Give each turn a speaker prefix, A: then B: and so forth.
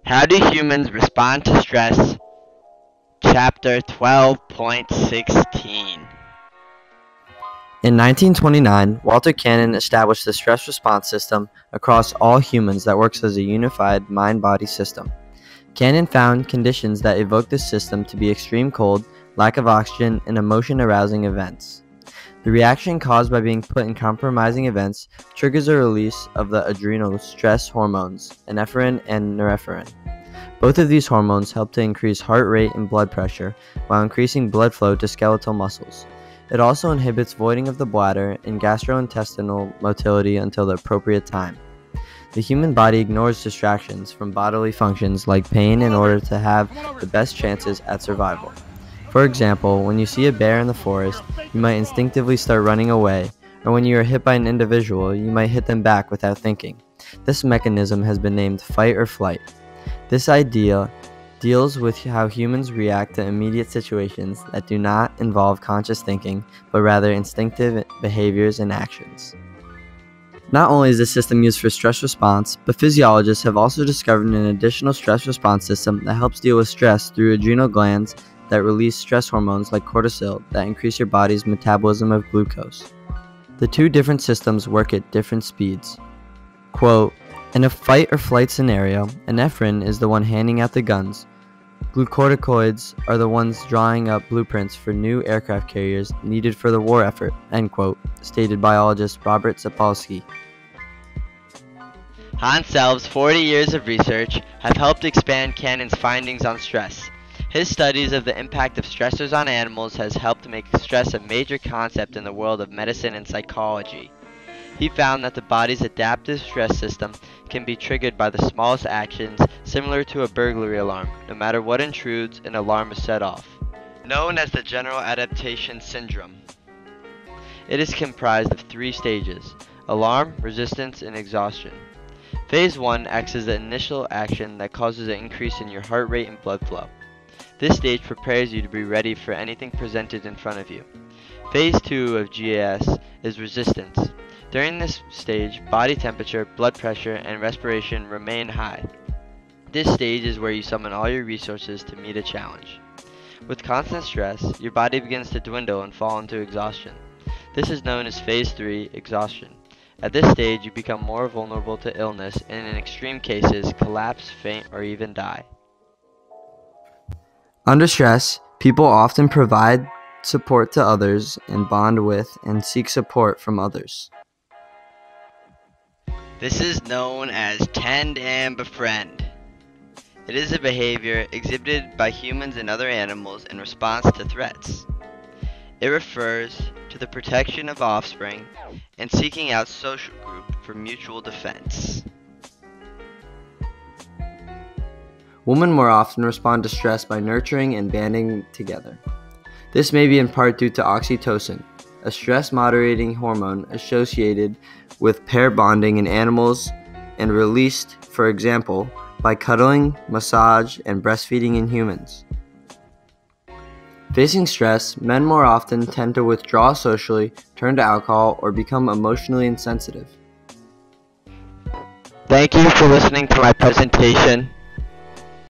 A: How do humans respond to stress? Chapter 12.16.
B: In 1929, Walter Cannon established the stress response system across all humans that works as a unified mind-body system. Cannon found conditions that evoke this system to be extreme cold, lack of oxygen, and emotion-arousing events. The reaction caused by being put in compromising events triggers a release of the adrenal stress hormones, epinephrine and norepinephrine. Both of these hormones help to increase heart rate and blood pressure while increasing blood flow to skeletal muscles. It also inhibits voiding of the bladder and gastrointestinal motility until the appropriate time. The human body ignores distractions from bodily functions like pain in order to have the best chances at survival. For example, when you see a bear in the forest, you might instinctively start running away, or when you are hit by an individual, you might hit them back without thinking. This mechanism has been named fight or flight. This idea deals with how humans react to immediate situations that do not involve conscious thinking, but rather instinctive behaviors and actions. Not only is this system used for stress response, but physiologists have also discovered an additional stress response system that helps deal with stress through adrenal glands that release stress hormones like cortisol that increase your body's metabolism of glucose. The two different systems work at different speeds. Quote, in a fight or flight scenario, epinephrine is the one handing out the guns. Glucocorticoids are the ones drawing up blueprints for new aircraft carriers needed for the war effort, end quote, stated biologist Robert Sapolsky.
A: Hans Selves' 40 years of research have helped expand Cannon's findings on stress. His studies of the impact of stressors on animals has helped make stress a major concept in the world of medicine and psychology. He found that the body's adaptive stress system can be triggered by the smallest actions, similar to a burglary alarm. No matter what intrudes, an alarm is set off, known as the general adaptation syndrome. It is comprised of 3 stages: alarm, resistance, and exhaustion. Phase 1 acts as the initial action that causes an increase in your heart rate and blood flow. This stage prepares you to be ready for anything presented in front of you. Phase 2 of GAS is resistance. During this stage, body temperature, blood pressure, and respiration remain high. This stage is where you summon all your resources to meet a challenge. With constant stress, your body begins to dwindle and fall into exhaustion. This is known as Phase 3, exhaustion. At this stage, you become more vulnerable to illness and in extreme cases, collapse, faint, or even die.
B: Under stress, people often provide support to others and bond with and seek support from others.
A: This is known as tend and befriend. It is a behavior exhibited by humans and other animals in response to threats. It refers to the protection of offspring and seeking out social group for mutual defense.
B: Women more often respond to stress by nurturing and banding together. This may be in part due to oxytocin, a stress-moderating hormone associated with pair bonding in animals and released, for example, by cuddling, massage, and breastfeeding in humans. Facing stress, men more often tend to withdraw socially, turn to alcohol, or become emotionally insensitive.
A: Thank you for listening to my presentation.